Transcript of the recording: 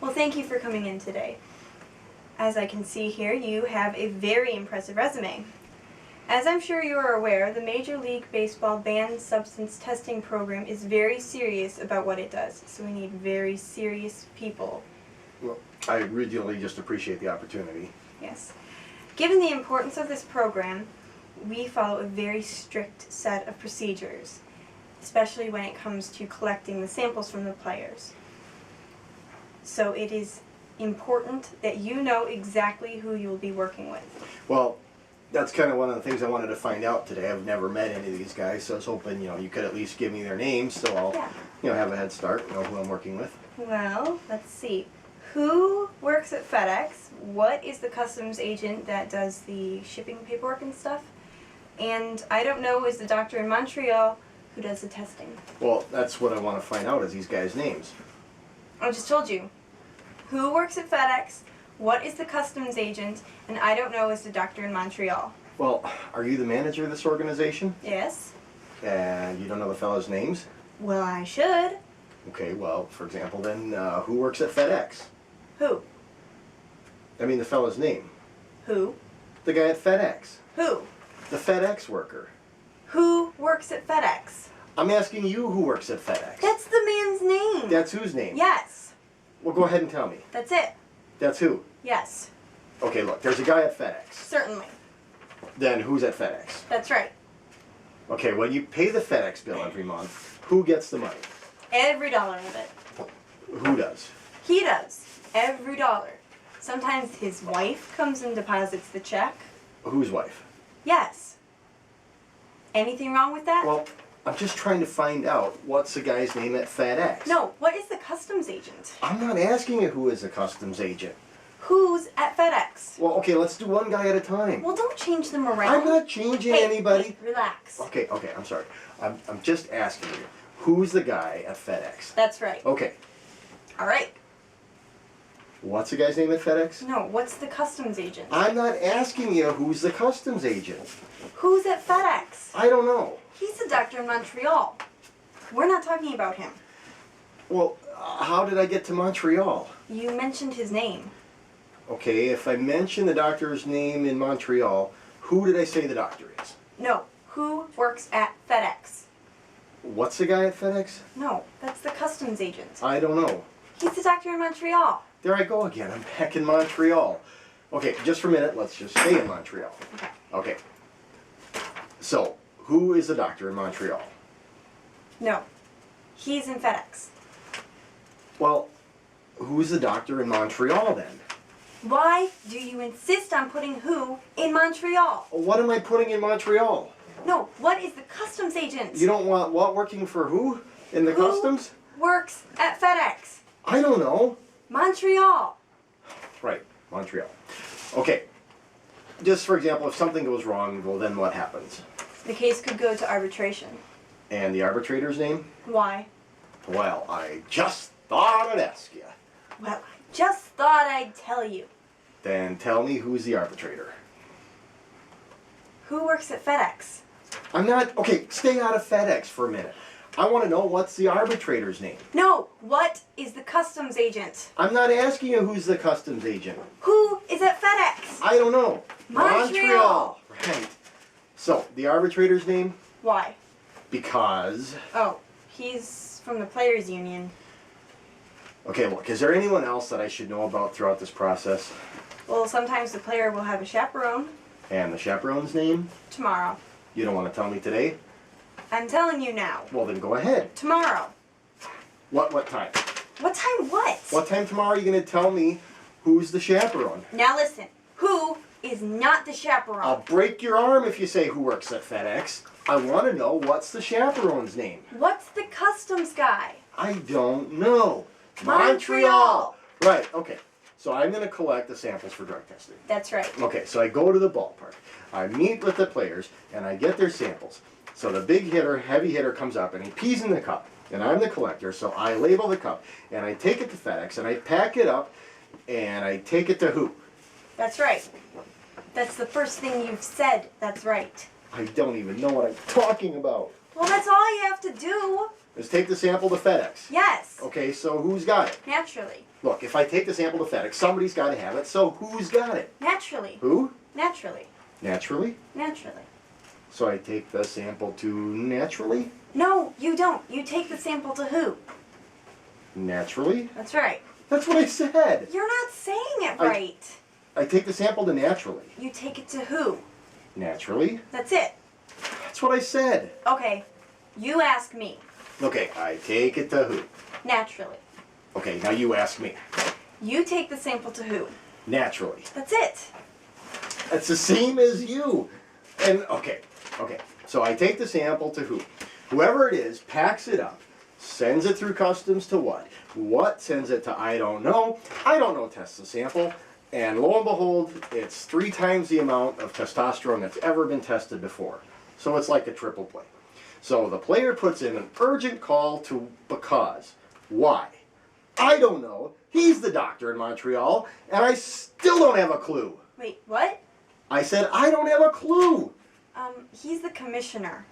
Well, thank you for coming in today. As I can see here, you have a very impressive resume. As I'm sure you are aware, the Major League Baseball banned substance testing program is very serious about what it does, so we need very serious people. Well, I really just appreciate the opportunity. Yes. Given the importance of this program, we follow a very strict set of procedures, especially when it comes to collecting the samples from the players. So it is important that you know exactly who you will be working with. Well, that's kind of one of the things I wanted to find out today. I've never met any of these guys, so I was hoping, you could at least give me their names so I'll, have a head start, know who I'm working with. Well, let's see. Who works at FedEx? What is the customs agent that does the shipping paperwork and stuff? And I don't know, is the doctor in Montreal who does the testing? Well, that's what I want to find out is these guys' names. I just told you. Who works at FedEx? What is the customs agent? And I don't know, is the doctor in Montreal? Well, are you the manager of this organization? Yes. And you don't know the fellows' names? Well, I should. Okay, well, for example, then who works at FedEx? Who? I mean the fellow's name. Who? The guy at FedEx. Who? The FedEx worker. Who works at FedEx? I'm asking you who works at FedEx. That's the man's name. That's whose name? Yes. Well, go ahead and tell me. That's it. That's who? Yes. Okay, look, there's a guy at FedEx. Certainly. Then who's at FedEx? That's right. Okay, when you pay the FedEx bill every month, who gets the money? Every dollar of it. Who does? He does. Every dollar. Sometimes his wife comes and deposits the check. Whose wife? Yes. Anything wrong with that? Well, I'm just trying to find out what's the guy's name at FedEx. No, what is the customs agent? I'm not asking you who is the customs agent. Who's at FedEx? Well, okay, let's do one guy at a time. Well, don't change them around. I'm not changing Hey, anybody. hey, relax. Okay, I'm sorry. I'm just asking you, who's the guy at FedEx? That's right. Okay, All right. what's the guy's name at FedEx? No, what's the customs agent? I'm not asking you who's the customs agent. Who's at FedEx? I don't know. He's the doctor in Montreal. We're not talking about him. Well, how did I get to Montreal? You mentioned his name. Okay, if I mention the doctor's name in Montreal, who did I say the doctor is? No, who works at FedEx? What's the guy at FedEx? No, that's the customs agent. I don't know. He's the doctor in Montreal. There I go again. I'm back in Montreal. Okay, just for a minute, let's just stay in Montreal. Okay. Okay. So, who is the doctor in Montreal? No, he's in FedEx. Well, who's the doctor in Montreal then? Why do you insist on putting who in Montreal? What am I putting in Montreal? No, what is the customs agent? You don't want what working for who in the Who customs? works at FedEx? I don't know. Montreal. Right, Montreal. Okay. Just for example, if something goes wrong, well then what happens? The case could go to arbitration. And the arbitrator's name? Why? Well, I just thought I'd ask you. Well, I just thought I'd tell you. Then tell me who's the arbitrator. Who works at FedEx? I'm not, okay, stay out of FedEx for a minute. I want to know what's the arbitrator's name. No, what is the customs agent? I'm not asking you who's the customs agent. Who is at FedEx? I don't know. Montreal. Right. So, the arbitrator's name? Why? Because... Oh, he's from the Players Union. Okay, look, is there anyone else that I should know about throughout this process? Well, sometimes the player will have a chaperone. And the chaperone's name? Tomorrow. You don't want to tell me today? I'm telling you now. Well, then go ahead. Tomorrow. What time? What time what? What time tomorrow are you going to tell me who's the chaperone? Now listen. Who is not the chaperone? I'll break your arm if you say who works at FedEx. I want to know what's the chaperone's name. What's the customs guy? I don't know. Montreal. Right, okay. So I'm going to collect the samples for drug testing. That's right. Okay, so I go to the ballpark. I meet with the players, and I get their samples. So the big hitter, heavy hitter comes up, and he pees in the cup. And I'm the collector, so I label the cup, and I take it to FedEx, and I pack it up, and I take it to who? That's right. That's the first thing you've said. That's right. I don't even know what I'm talking about. Well, that's all you have to do. is take the sample to FedEx. Yes. Okay, so who's got it? Naturally. Look, if I take the sample to FedEx, somebody's got to have it, so who's got it? Naturally. Who? Naturally. Naturally? Naturally. So I take the sample to naturally? No, you don't. You take the sample to who? Naturally? That's right. That's what I said. You're not saying it right. I take the sample to naturally. You take it to who? Naturally? That's it. That's what I said. Okay. You ask me. Okay, I take it to who? Naturally. Okay, now you ask me. You take the sample to who? Naturally. That's it. That's the same as you. And okay. So I take the sample to who? Whoever it is packs it up, sends it through customs to what? What sends it to I don't know. I don't know tests the sample, and lo and behold, it's 3 times the amount of testosterone that's ever been tested before. So it's like a triple play. So the player puts in an urgent call to because. Why? I don't know. He's the doctor in Montreal, and I still don't have a clue. Wait, what? I said I don't have a clue. He's the commissioner.